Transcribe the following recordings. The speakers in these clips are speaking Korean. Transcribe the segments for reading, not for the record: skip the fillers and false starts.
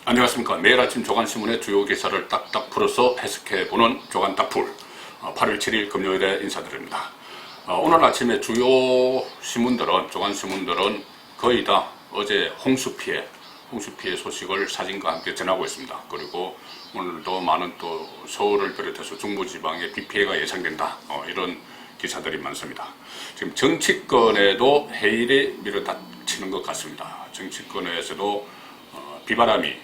안녕하십니까. 매일 아침 조간신문의 주요 기사를 딱딱 풀어서 해석해보는 조간딱풀 8월 7일 금요일에 인사드립니다. 오늘 아침에 주요 신문들은, 조간신문들은 거의 다 어제 홍수 피해 소식을 사진과 함께 전하고 있습니다. 그리고 오늘도 많은 또 서울을 비롯해서 중부지방에 비 피해가 예상된다, 이런 기사들이 많습니다. 지금 정치권에도 해일이 밀어닥치는 것 같습니다. 정치권에서도 비바람이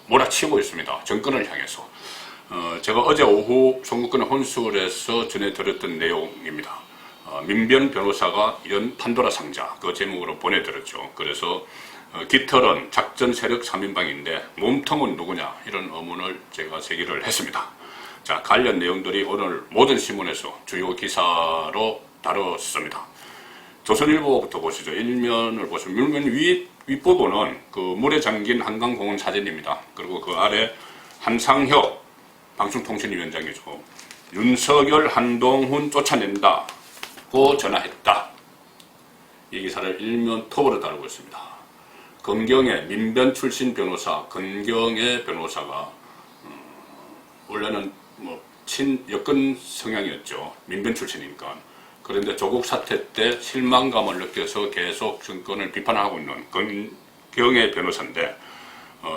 몰아치고 있습니다. 정권을 향해서. 제가 어제 오후 송구권의 혼술에서 전해드렸던 내용입니다. 민변 변호사가 연 판도라 상자, 그 제목으로 보내드렸죠. 그래서 깃털은 작전 세력 3인방인데 몸통은 누구냐, 이런 의문을 제가 제기를 했습니다. 자, 관련 내용들이 오늘 모든 신문에서 주요 기사로 다뤘습니다. 조선일보부터 보시죠. 일면을 보시면 일면 윗부분은 그 물에 잠긴 한강공원 사진입니다. 그리고 그 아래 한상혁 방송통신위원장이죠. 윤석열 한동훈 쫓아낸다고 전화했다. 이 기사를 일면 톱으로 다루고 있습니다. 건경의 민변 출신 변호사 건경의 변호사가 원래는 여권 성향이었죠. 민변 출신이니까. 그런데 조국 사태 때 실망감을 느껴서 계속 정권을 비판하고 있는 건경의 변호사인데,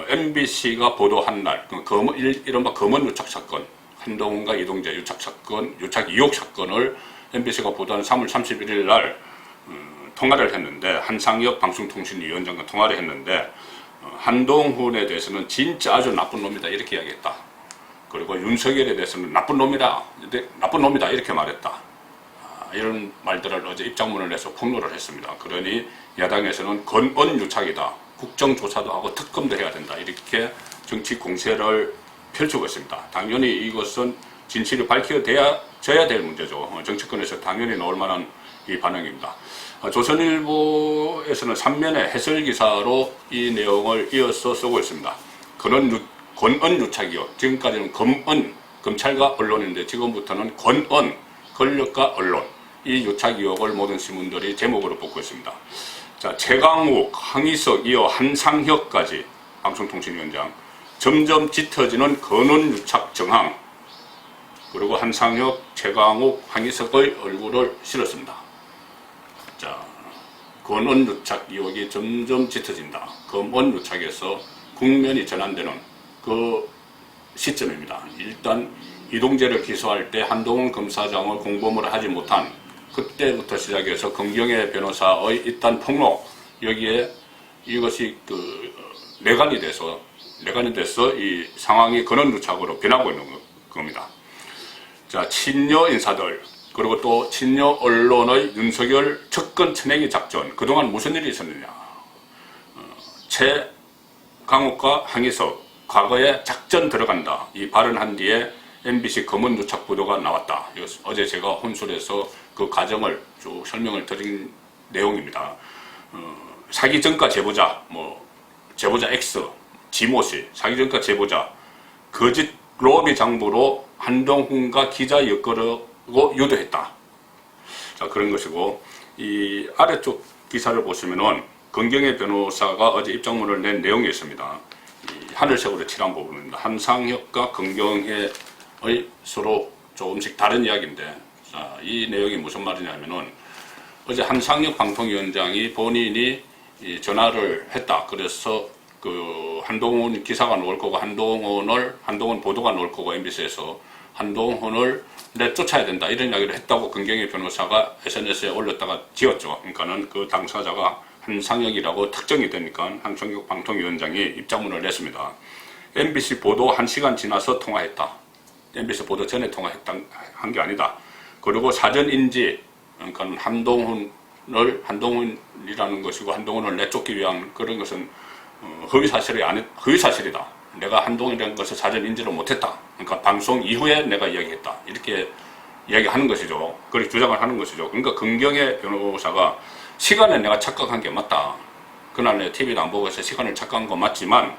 MBC가 보도한 날, 이른바 검은 유착 사건, 한동훈과 이동재 유착 사건, 유착 2억 사건을 MBC가 보도한 3월 31일 날 통화를 했는데, 한상혁 방송통신위원장과 통화를 했는데, 한동훈에 대해서는 진짜 아주 나쁜 놈이다, 이렇게 이야기했다. 그리고 윤석열에 대해서는 나쁜 놈이다 이렇게 말했다. 이런 말들을 어제 입장문을 내서 폭로를 했습니다. 그러니 야당에서는 건언 유착이다, 국정조사도 하고 특검도 해야 된다, 이렇게 정치 공세를 펼치고 있습니다. 당연히 이것은 진실이 밝혀져야 될 문제죠. 정치권에서 당연히 나올 만한 이 반응입니다. 조선일보에서는 3면의 해설 기사로 이 내용을 이어서 쓰고 있습니다. 건언 유착이요. 지금까지는 검언, 검찰과 언론인데 지금부터는 건언, 권력과 언론, 이 유착 의혹을 모든 신문들이 제목으로 뽑고 있습니다. 자, 최강욱, 황희석 이어 한상혁까지 방송통신위원장, 점점 짙어지는 건언 유착 정황. 그리고 한상혁, 최강욱, 황희석의 얼굴을 실었습니다. 자, 건언 유착 의혹이 점점 짙어진다. 검언 유착에서 국면이 전환되는 그 시점입니다. 일단 이동재를 기소할 때 한동훈 검사장을 공범을 하지 못한 그때부터 시작해서 건경의 변호사의 일단 폭로, 여기에 이것이 내관이 돼서 이 상황이 건언 유착으로 변하고 있는 겁니다. 자, 친여 인사들, 그리고 또 친여 언론의 윤석열 접근 쳐내기 작전, 그동안 무슨 일이 있었느냐. 최강욱과 황희석 과거에 작전 들어간다, 이 발언한 뒤에 MBC 검은 유착 보도가 나왔다. 어제 제가 혼술에서 그 과정을 쭉 설명을 드린 내용입니다. 사기 전가 제보자, 제보자 X, 지모씨, 사기 전가 제보자, 거짓 로비 장부로 한동훈과 기자 엮으려고 유도했다. 자, 그런 것이고, 이 아래쪽 기사를 보시면은 건경의 변호사가 어제 입장문을 낸 내용이 있습니다. 하늘색으로 칠한 부분입니다. 한상혁과 건경의 서로 조금씩 다른 이야기인데, 자, 이 내용이 무슨 말이냐면은 어제 한상혁 방통위원장이 본인이 전화를 했다. 그래서 그 한동훈 기사가 나올 거고 한동훈 보도가 나올 거고 MBC에서 한동훈을 내쫓아야 된다, 이런 이야기를 했다고 건경의 변호사가 SNS에 올렸다가 지었죠. 그러니까는 그 당사자가 한상혁이라고 특정이 되니까 한상혁 방통위원장이 입장문을 냈습니다. MBC 보도 1시간 지나서 통화했다. MBC 보도 전에 통화한 게 아니다. 그리고 사전 인지, 그러니까 한동훈이라는 것이고 한동훈을 내쫓기 위한 그런 것은 허위사실이다. 내가 한동훈이라는 것을 사전 인지를 못했다. 그러니까 방송 이후에 내가 이야기했다, 이렇게 이야기하는 것이죠. 그렇게 주장을 하는 것이죠. 그러니까 건경의 변호사가 시간에 내가 착각한 게 맞다. 그날 내 TV도 안 보고 해서 시간을 착각한 건 맞지만,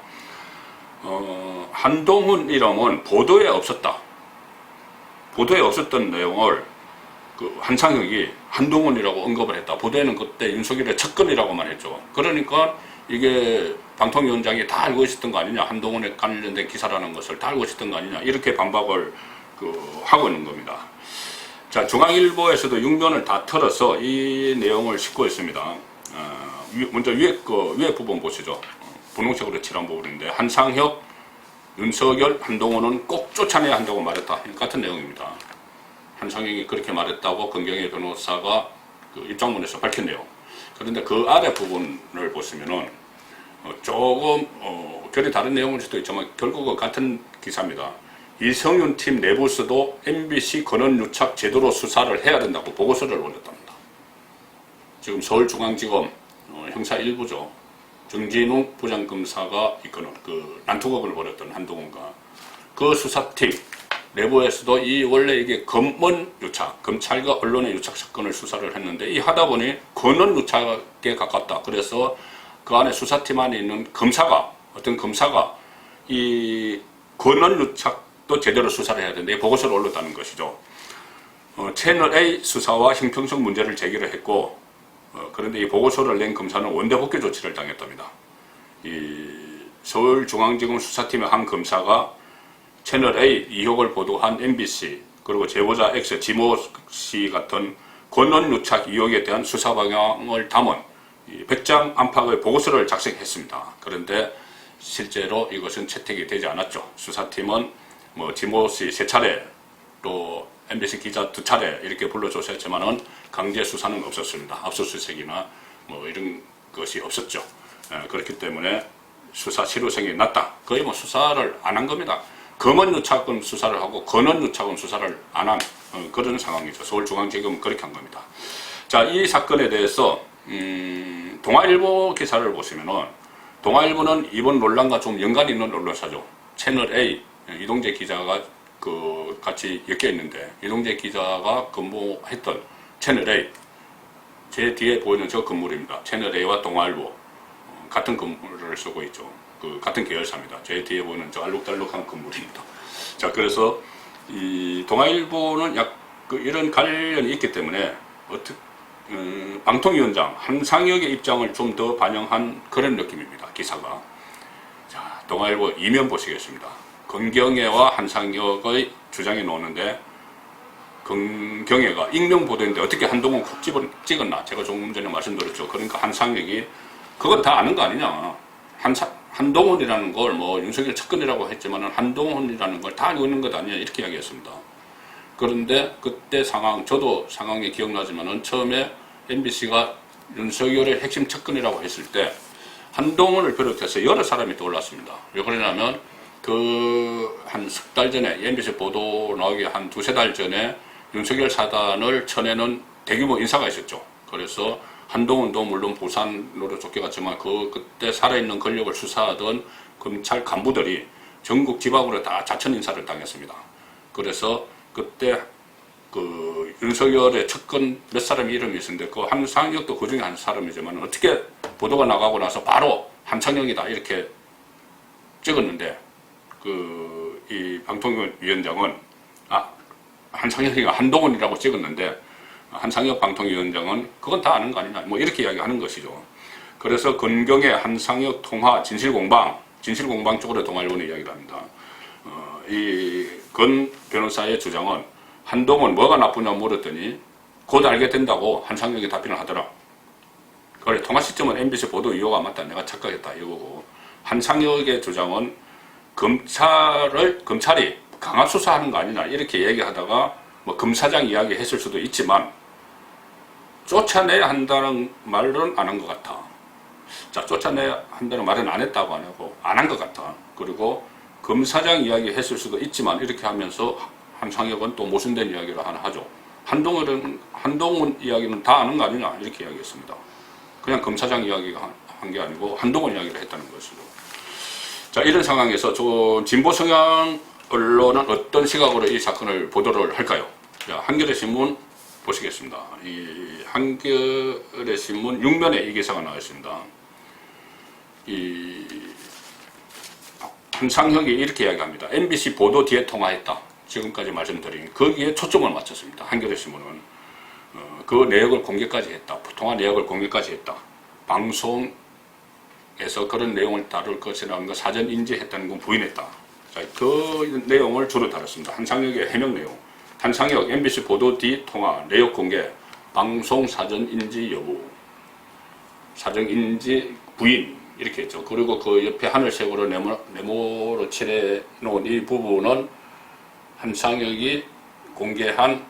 한동훈 이름은 보도에 없었다. 보도에 없었던 내용을 한상혁이 한동훈이라고 언급을 했다. 보도에는 그때 윤석열의 측근이라고만 했죠. 그러니까 이게 방통위원장이 다 알고 있었던 거 아니냐, 한동훈에 관련된 기사라는 것을 다 알고 있었던 거 아니냐, 이렇게 반박을 하고 있는 겁니다. 자, 중앙일보에서도 6면을 다 털어서 이 내용을 싣고 있습니다. 먼저 위에 부분 보시죠. 분홍색으로 칠한 부분인데, 한상혁, 윤석열, 한동훈은 꼭 쫓아내야 한다고 말했다. 같은 내용입니다. 한상혁이 그렇게 말했다고 권경의 변호사가 입장문에서 밝힌 내용. 그런데 그 아래 부분을 보시면은 조금 결이 다른 내용일 수도 있지만 결국은 같은 기사입니다. 이성윤 팀 내부에서도 MBC 권한유착 제대로 수사를 해야 된다고 보고서를 올렸답니다. 지금 서울중앙지검 형사 1부죠. 정진웅 부장검사가 이끄는 난투극을 벌였던 한동훈과 그 수사팀 내부에서도 원래 이게 검언유착, 검찰과 언론의 유착 사건을 수사를 했는데 이 하다 보니 권언유착에 가깝다. 그래서 그 안에 수사팀 안에 있는 어떤 검사가 이 권언유착도 제대로 수사를 해야 되는데 이 보고서를 올렸다는 것이죠. 채널A 수사와 형평성 문제를 제기를 했고, 그런데 이 보고서를 낸 검사는 원대복귀 조치를 당했답니다. 이 서울중앙지검 수사팀의 한 검사가 채널A 의혹을 보도한 MBC 그리고 제보자 X, 지모 씨 같은 권언유착 의혹에 대한 수사 방향을 담은 100장 안팎의 보고서를 작성했습니다. 그런데 실제로 이것은 채택이 되지 않았죠. 수사팀은 지모 씨 3차례 또 MBC 기자 2차례 이렇게 불러줘서 했지만은 강제 수사는 없었습니다. 압수수색이나 이런 것이 없었죠. 그렇기 때문에 수사 실효성이 낮다. 거의 수사를 안 한 겁니다. 검언유착은 수사를 하고 권언유착은 수사를 안 한 그런 상황이죠. 서울중앙지검은 그렇게 한 겁니다. 자, 이 사건에 대해서 동아일보 기사를 보시면은 동아일보는 이번 논란과 좀 연관이 있는 언론사죠. 채널A 이동재 기자가 같이 엮여 있는데 이동재 기자가 근무했던 채널A 제 뒤에 보이는 저 건물입니다. 채널A와 동아일보 같은 건물을 쓰고 있죠. 같은 계열사입니다. 제 뒤에 보이는 저 알록달록한 건물입니다. 자, 그래서 이 동아일보는 이런 관련이 있기 때문에 방통위원장 한상혁의 입장을 좀 더 반영한 그런 느낌입니다. 기사가. 자, 동아일보 2면 보시겠습니다. 권경애와 한상혁의 주장이 나오는데 권경애가 익명 보도인데 어떻게 한동훈 콕 찍었나? 제가 조금 전에 말씀드렸죠. 그러니까 한상혁이 그건 다 아는 거 아니냐? 한동훈이라는 걸 윤석열 측근이라고 했지만 한동훈이라는 걸 다 알고 있는 것 아니냐 이렇게 이야기했습니다. 그런데 그때 저도 상황이 기억나지만은 처음에 MBC가 윤석열의 핵심 측근이라고 했을 때 한동훈을 비롯해서 여러 사람이 떠올랐습니다. 왜 그러냐면 한 석 달 전에 MBC 보도 나오기 한 2-3달 전에 윤석열 사단을 쳐내는 대규모 인사가 있었죠. 그래서 한동훈도 물론 부산으로 쫓겨갔지만 그때 살아있는 권력을 수사하던 검찰 간부들이 전국 지방으로 다 자천 인사를 당했습니다. 그래서 그때 윤석열의 측근 몇 사람의 이름이 있었는데 한상혁도 그 중에 한 사람이지만 어떻게 보도가 나가고 나서 바로 한상혁이다 이렇게 찍었는데 이 방통위원장은 한상혁이가 한동훈이라고 찍었는데 한상혁 방통위원장은 그건 다 아는 거 아니냐 이렇게 이야기하는 것이죠. 그래서 권경애 한상혁 통화 진실공방 쪽으로 동아일보는 이야기를 합니다. 이 권 변호사의 주장은 한동훈 뭐가 나쁘냐 물었더니 곧 알게 된다고 한상혁이 답변을 하더라. 그래, 통화 시점은 MBC 보도 이유가 맞다. 내가 착각했다 이거고, 한상혁의 주장은 검찰이 강압 수사하는 거 아니냐 이렇게 얘기하다가 검사장 이야기 했을 수도 있지만 쫓아내야 한다는 말은 안 한 것 같아. 자, 쫓아내야 한다는 말은 안 했다고 안 하고 안 한 것 같아. 그리고 검사장 이야기 했을 수도 있지만 이렇게 하면서 한상혁은 또 모순된 이야기를 하나 하죠. 한동훈 이야기는 다 아는 거 아니냐 이렇게 이야기했습니다. 그냥 검사장 이야기가 한 게 아니고 한동훈 이야기를 했다는 것이죠. 자, 이런 상황에서 진보 성향 언론은 어떤 시각으로 이 사건을 보도를 할까요? 자, 한겨레 신문 보시겠습니다. 이 한겨레 신문 6면에 이 기사가 나와 있습니다. 한상혁이 이렇게 이야기합니다. MBC 보도 뒤에 통화했다. 지금까지 말씀드린 거기에 초점을 맞췄습니다. 한겨레 신문은 그 내역을 공개까지 했다. 통화 내역을 공개까지 했다. 방송을 영장에서 그런 내용을 다룰 것이라는 거 사전 인지했다는 건 부인했다. 자, 그 내용을 주로 다뤘습니다. 한상혁의 해명 내용. 한상혁 MBC 보도 뒤 통화 내역 공개 방송 사전 인지 여부 사전 인지 부인 이렇게 했죠. 그리고 그 옆에 하늘색으로 네모로 칠해 놓은 이 부분은 한상혁이 공개한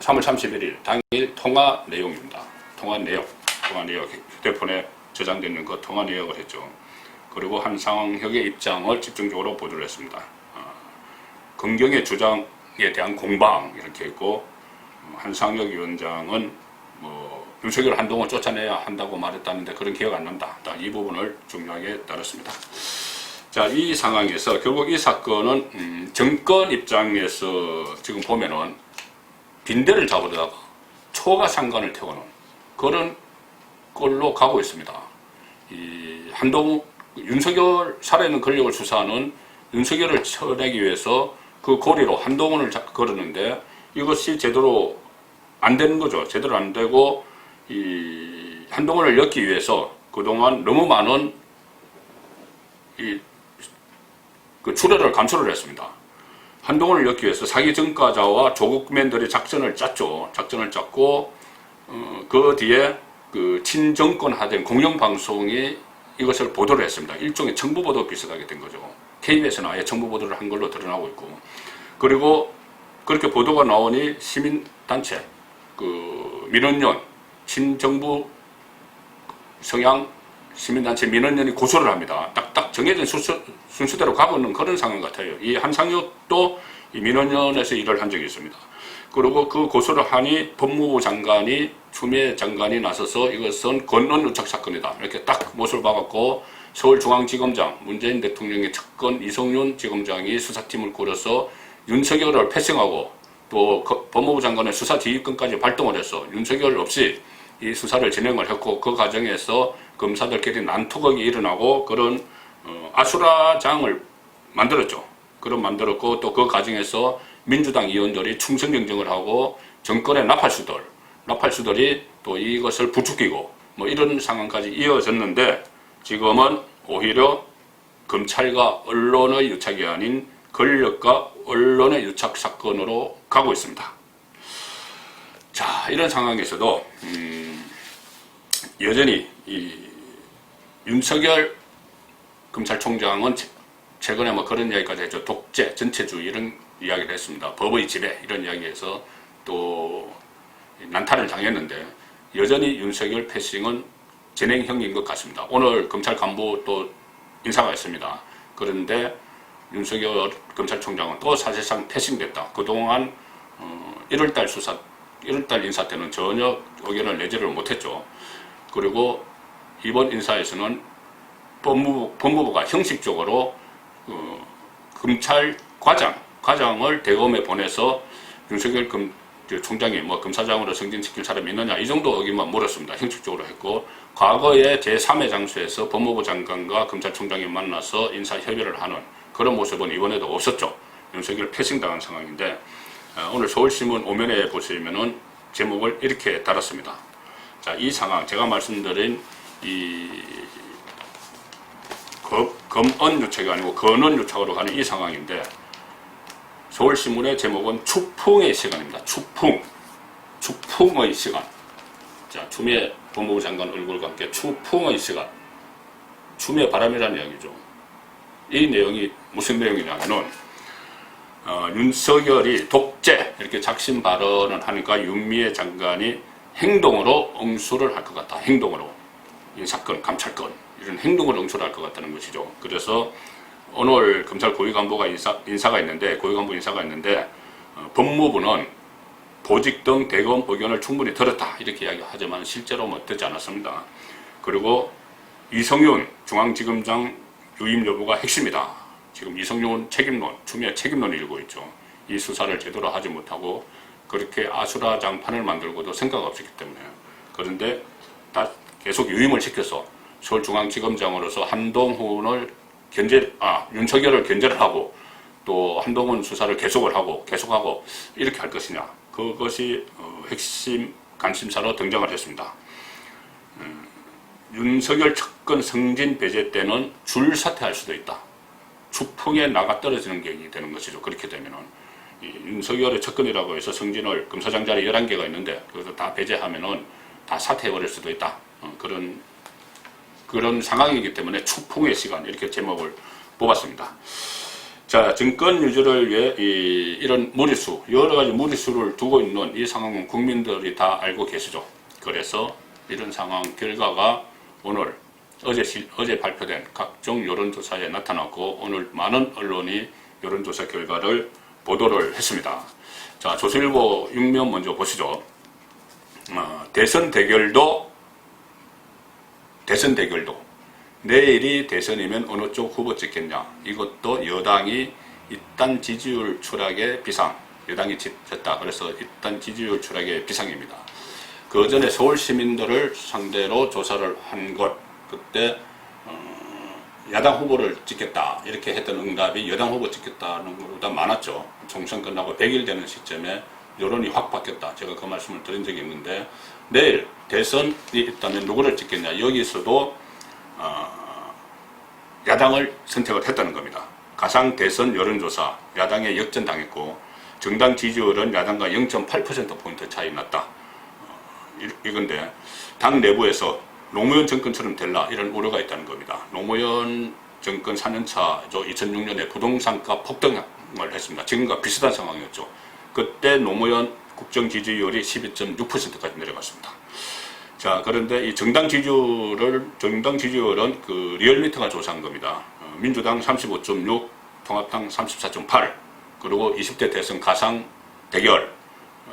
3월 31일 당일 통화 내용입니다. 통화 내역 휴대폰에 저장되어 있는 그 통화 내역을 했죠. 그리고 한상혁의 입장을 집중적으로 보도를 했습니다. 긍경의 주장에 대한 공방 이렇게 했고, 한상혁 위원장은 윤석열 한동훈 쫓아내야 한다고 말했다는데 그런 기억 안 난다. 이 부분을 중요하게 다뤘습니다. 자, 이 상황에서 결국 이 사건은 정권 입장에서 지금 보면은 빈대를 잡으려다가 초과 상관을 태우는 그런 걸로 가고 있습니다. 이 한동훈, 윤석열 살아있는 권력을 수사하는 윤석열을 쳐내기 위해서 그 고리로 한동훈을 걸었는데 이것이 제대로 안 되는 거죠. 제대로 안 되고 이 한동훈을 엮기 위해서 그동안 너무 많은 그 출혈을 감소를 했습니다. 한동훈을 엮기 위해서 사기 전과자와 조국맨들이 작전을 짰죠. 작전을 짰고 그 뒤에 그 친정권화된 공영방송이 이것을 보도를 했습니다. 일종의 정부보도 비슷하게 된 거죠. KBS는 아예 정부보도를 한 걸로 드러나고 있고, 그리고 그렇게 보도가 나오니 시민단체, 그 민원연, 친정부 성향 시민단체 민원연이 고소를 합니다. 딱딱 정해진 순서대로 가고 있는 그런 상황 같아요. 이 한상혁도 이 민원연에서 일을 한 적이 있습니다. 그리고 그 고소를 하니 법무부 장관이 추미애 장관이 나서서 이것은 권한유착 사건이다 이렇게 딱 못을 박았고, 서울중앙지검장 문재인 대통령의 측근 이성윤 지검장이 수사팀을 꾸려서 윤석열을 패싱하고 또 법무부 장관의 수사 지휘권까지 발동을 해서 윤석열 없이 이 수사를 진행을 했고, 그 과정에서 검사들끼리 난투극이 일어나고 그런 아수라장을 만들었죠. 그런 만들었고, 또 그 과정에서 민주당 의원들이 충성 경쟁을 하고 정권의 나팔수들이 또 이것을 부추기고 뭐 이런 상황까지 이어졌는데, 지금은 오히려 검찰과 언론의 유착이 아닌 권력과 언론의 유착 사건으로 가고 있습니다. 자, 이런 상황에서도 여전히 이 윤석열 검찰총장은 최근에 뭐 그런 이야기까지 했죠. 독재, 전체주의 이런 이야기를 했습니다. 법의 지배 이런 이야기에서 또 난타를 당했는데, 여전히 윤석열 패싱은 진행형인 것 같습니다. 오늘 검찰 간부 또 인사가 있습니다. 그런데 윤석열 검찰총장은 또 사실상 패싱됐다. 그동안 1월달 인사 때는 전혀 의견을 내지를 못했죠. 그리고 이번 인사에서는 법무부가 형식적으로 검찰 과장을 대검에 보내서 윤석열 총장이 뭐 검사장으로 승진시킬 사람이 있느냐 이 정도 의견만 물었습니다. 형식적으로 했고, 과거에 제3의 장소에서 법무부 장관과 검찰총장이 만나서 인사협의를 하는 그런 모습은 이번에도 없었죠. 윤석열 패싱당한 상황인데, 오늘 서울신문 오면에 보시면은 제목을 이렇게 달았습니다. 자, 이 상황 제가 말씀드린 이 검언유착이 아니고 건언유착으로 가는 이 상황인데, 서울신문의 제목은 추풍의 시간입니다. 추풍의 시간. 자, 추미애 법무부 장관 얼굴과 함께 추풍의 시간. 추미애 바람이라는 이야기죠. 이 내용이 무슨 내용이냐면은 윤석열이 독재 이렇게 작심 발언을 하니까 윤미애 장관이 행동으로 응수를 할 것 같다. 행동으로 이 사건, 감찰건 이런 행동으로 응수를 할 것 같다는 것이죠. 그래서 오늘 검찰 고위간부가 인사가 있는데, 고위간부 인사가 있는데 법무부는 보직 등 대검 의견을 충분히 들었다 이렇게 이야기하지만 실제로 뭐 듣지 않았습니다. 그리고 이성윤 중앙지검장 유임 여부가 핵심이다. 지금 이성윤 책임론, 추미애 책임론이 일고 있죠. 이 수사를 제대로 하지 못하고 그렇게 아수라장판을 만들고도 생각 없었기 때문에. 그런데 계속 유임을 시켜서 서울중앙지검장으로서 윤석열을 견제를 하고 또 한동훈 수사를 계속하고 이렇게 할 것이냐. 그것이 핵심 관심사로 등장을 했습니다. 윤석열 측근 승진 배제 때는 줄 사퇴할 수도 있다. 추풍에 나가 떨어지는 격이 되는 것이죠. 그렇게 되면은 이 윤석열의 측근이라고 해서 승진을 검사장 자리 11개가 있는데 그것을 다 배제하면은 다 사퇴해버릴 수도 있다. 그런 상황이기 때문에 추풍의 시간 이렇게 제목을 뽑았습니다. 자, 정권 유지를 위해 이런 무리수, 여러 가지 무리수를 두고 있는 이 상황은 국민들이 다 알고 계시죠. 그래서 이런 상황 결과가 오늘 어제 발표된 각종 여론조사에 나타났고 오늘 많은 언론이 여론조사 결과를 보도를 했습니다. 자, 조선일보 6면 먼저 보시죠. 대선 대결도 내일이 대선이면 어느 쪽 후보 찍겠냐. 이것도 여당이 일단 지지율 추락의 비상, 여당이 졌다. 그래서 일단 지지율 추락의 비상입니다. 그 전에 서울 시민들을 상대로 조사를 한 것, 그때 야당 후보를 찍겠다 이렇게 했던 응답이 여당 후보 찍겠다는 것보다 많았죠. 총선 끝나고 100일 되는 시점에 여론이 확 바뀌었다. 제가 그 말씀을 드린 적이 있는데 내일 대선이 있다면 누구를 찍겠냐. 여기서도 야당을 선택을 했다는 겁니다. 가상 대선 여론조사 야당에 역전당했고 정당 지지율은 야당과 0.8%포인트 차이 났다. 이건데 당 내부에서 노무현 정권처럼 될라 이런 우려가 있다는 겁니다. 노무현 정권 4년차죠. 2006년에 부동산가 폭등을 했습니다. 지금과 비슷한 상황이었죠. 그때 노무현 국정 지지율이 12.6%까지 내려갔습니다. 자, 그런데 이 정당 지지율은 그 리얼미터가 조사한 겁니다. 민주당 35.6, 통합당 34.8, 그리고 20대 대선 가상 대결,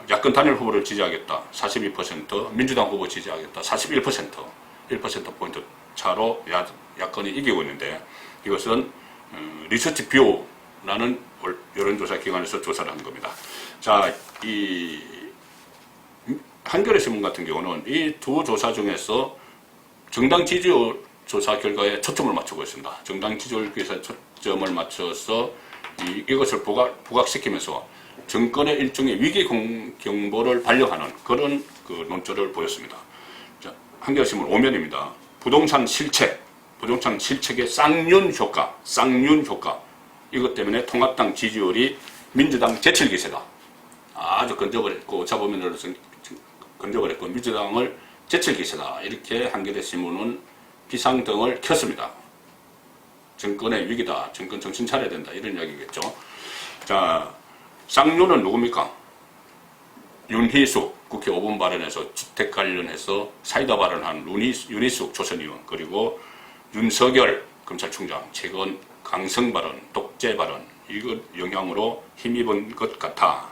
야권 단일 후보를 지지하겠다 42%, 민주당 후보 지지하겠다 41%, 1%포인트 차로 야권이 이기고 있는데 이것은 리서치 뷰라는 여론조사 기관에서 조사를 한 겁니다. 자, 이 한겨레 신문 같은 경우는 이 두 조사 중에서 정당 지지율 조사 결과에 초점을 맞추고 있습니다. 정당 지지율에서 초점을 맞춰서 이것을 부각시키면서 정권의 일종의 위기 경보를 발령하는 그런 그 논조를 보였습니다. 자, 한겨레 신문 5면입니다. 부동산 실책의 쌍윤 효과. 이것 때문에 통합당 지지율이 민주당 제칠 기세다. 아주 건져버렸고 민주당을 제칠 기세다. 이렇게 한겨레 신문은 비상등을 켰습니다. 정권의 위기다. 정권 정신 차려야 된다. 이런 이야기겠죠. 자, 쌍윤은 누굽니까? 윤희숙 국회 5분 발언에서 주택 관련해서 사이다 발언한 윤희숙 조선의원, 그리고 윤석열 검찰총장 최근 강성 발언, 독재 발언, 이것 영향으로 힘입은 것 같아.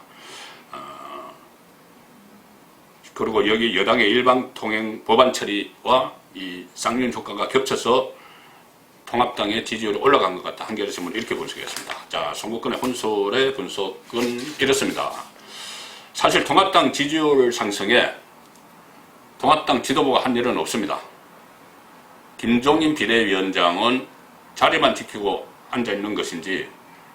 그리고 여기 여당의 일방통행 법안 처리와 이 쌍윤 효과가 겹쳐서 통합당의 지지율이 올라간 것 같다. 한겨레 신문 이렇게 분석했습니다. 자, 송국근의 혼술의 분석은 이렇습니다. 사실 통합당 지지율 상승에 통합당 지도부가 한 일은 없습니다. 김종인 비대위원장은 자리만 지키고 앉아있는 것인지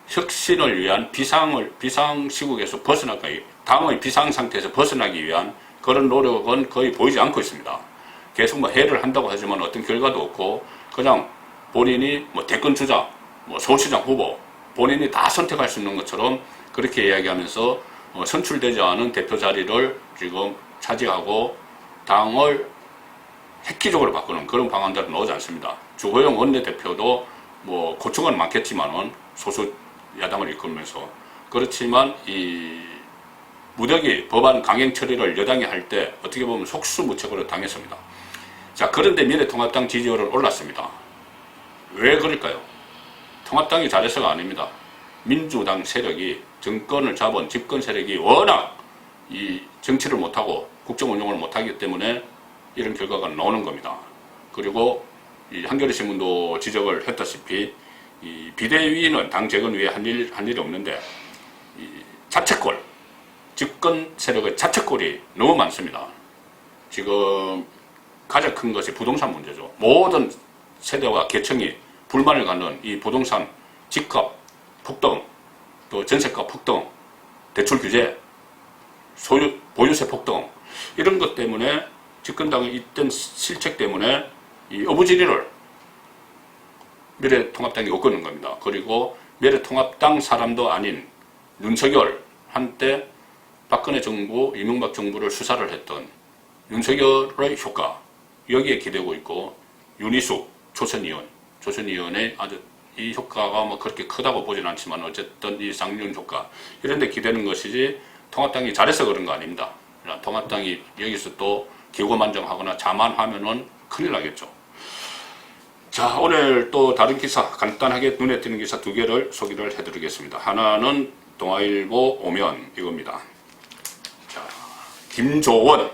혁신을 위한 비상시국에서 벗어나기, 당의 비상상태에서 벗어나기 위한 그런 노력은 거의 보이지 않고 있습니다. 계속 해를 한다고 하지만 어떤 결과도 없고 그냥 본인이 대권 주자, 서울시장 후보, 본인이 다 선택할 수 있는 것처럼 그렇게 이야기하면서 선출되지 않은 대표 자리를 지금 차지하고 당을 획기적으로 바꾸는 그런 방안들은 나오지 않습니다. 주호영 원내대표도 고충은 많겠지만은 소수 야당을 이끌면서 그렇지만 이 무더기 법안 강행 처리를 여당이 할 때 어떻게 보면 속수무책으로 당했습니다. 자, 그런데 미래통합당 지지율은 올랐습니다. 왜 그럴까요? 통합당이 잘해서가 아닙니다. 민주당 세력이 정권을 잡은 집권 세력이 워낙 이 정치를 못하고 국정 운영을 못하기 때문에 이런 결과가 나오는 겁니다. 그리고 이 한겨레 신문도 지적을 했다시피 이 비대위는 당 재건 위에 한 일이 없는데 이 자책골, 집권 세력의 자책골이 너무 많습니다. 지금 가장 큰 것이 부동산 문제죠. 모든 세대와 계층이 불만을 갖는 이 부동산 집값 폭등, 또 전세가 폭등, 대출 규제, 보유세 폭등, 이런 것 때문에 집권당의 있던 실책 때문에 이 어부지리를 미래통합당이 엮는 겁니다. 그리고 미래통합당 사람도 아닌 윤석열, 한때 박근혜 정부, 이명박 정부를 수사를 했던 윤석열의 효과, 여기에 기대고 있고, 윤희숙 조선위원의 아주 이 효과가 뭐 그렇게 크다고 보진 않지만 어쨌든 이 쌍윤 효과, 이런 데 기대는 것이지 통합당이 잘해서 그런 거 아닙니다. 통합당이 여기서 또 기고만장하거나 자만하면은 큰일 나겠죠. 자, 오늘 또 다른 기사, 간단하게 눈에 띄는 기사 두 개를 소개를 해드리겠습니다. 하나는 동아일보 오면 이겁니다. 자, 김조원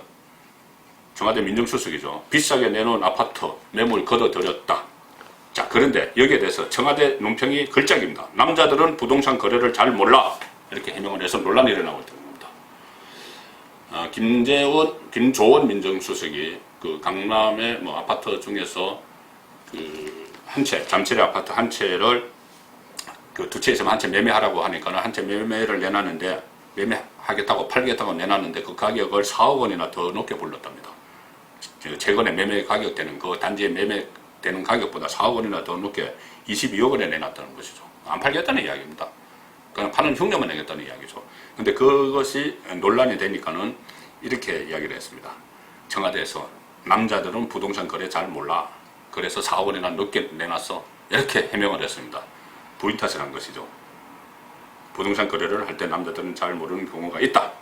청와대 민정수석이죠. 비싸게 내놓은 아파트 매물 걷어들였다. 자, 그런데 여기에 대해서 청와대 논평이 걸작입니다. 남자들은 부동산 거래를 잘 몰라. 이렇게 해명을 해서 논란이 일어나고 있던 겁니다. 김조원 민정수석이 그 강남의 뭐 아파트 중에서 그 한 채, 잠실의 아파트 한 채를 그 두 채 있으면 한 채 매매하라고 하니까 한 채 매매를 내놨는데, 매매하겠다고 팔겠다고 내놨는데 그 가격을 4억 원이나 더 높게 불렀답니다. 최근에 매매 가격되는 그 단지에 매매되는 가격보다 4억 원이나 더 높게 22억 원에 내놨다는 것이죠. 안 팔겠다는 이야기입니다. 그냥 파는 흉내만 내겠다는 이야기죠. 근데 그것이 논란이 되니까는 이렇게 이야기를 했습니다. 청와대에서 남자들은 부동산 거래 잘 몰라. 그래서 4억 원이나 높게 내놨어. 이렇게 해명을 했습니다. 부인 탓을 한 것이죠. 부동산 거래를 할 때 남자들은 잘 모르는 경우가 있다.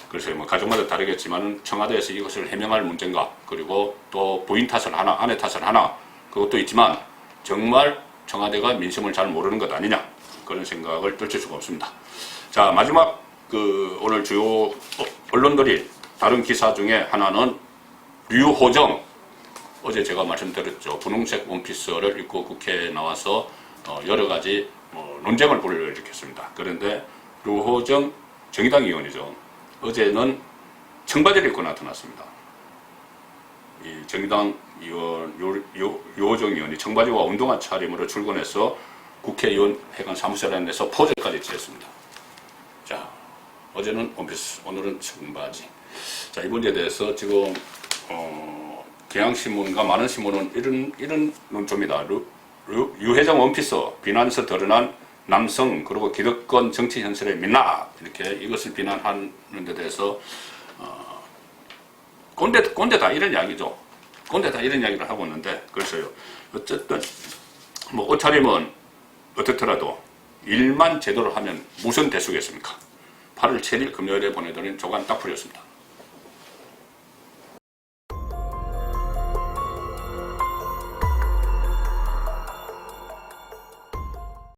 그래서 뭐 가족마다 다르겠지만 청와대에서 이것을 해명할 문제인가, 그리고 또 부인 탓을 하나, 아내 탓을 하나, 그것도 있지만 정말 청와대가 민심을 잘 모르는 것 아니냐, 그런 생각을 떨칠 수가 없습니다. 자, 마지막 그 오늘 주요 언론들이 다른 기사 중에 하나는 류호정, 어제 제가 말씀드렸죠. 분홍색 원피스를 입고 국회에 나와서 여러 가지 논쟁을 불러일으켰습니다. 그런데 류호정 정의당 의원이죠. 어제는 청바지를 입고 나타났습니다. 이 정의당 의원, 류호정 의원이 청바지와 운동화 차림으로 출근해서 국회의원 회관 사무실 내서 포즈까지 취했습니다. 자, 어제는 원피스, 오늘은 청바지. 자, 이 문제에 대해서 지금 경향신문과 많은 신문은 이런 논조입니다. 유회장 원피스, 비난에서 드러난 남성, 그리고 기득권 정치 현실의 민낯, 이렇게 이것을 비난하는 데 대해서 꼰대다 이런 이야기죠. 꼰대다 이런 이야기를 하고 있는데, 그래서요, 어쨌든 뭐 옷차림은 어떻더라도 일만 제대로 하면 무슨 대수겠습니까? 8월 7일 금요일에 보내드린 조간 딱풀이었습니다.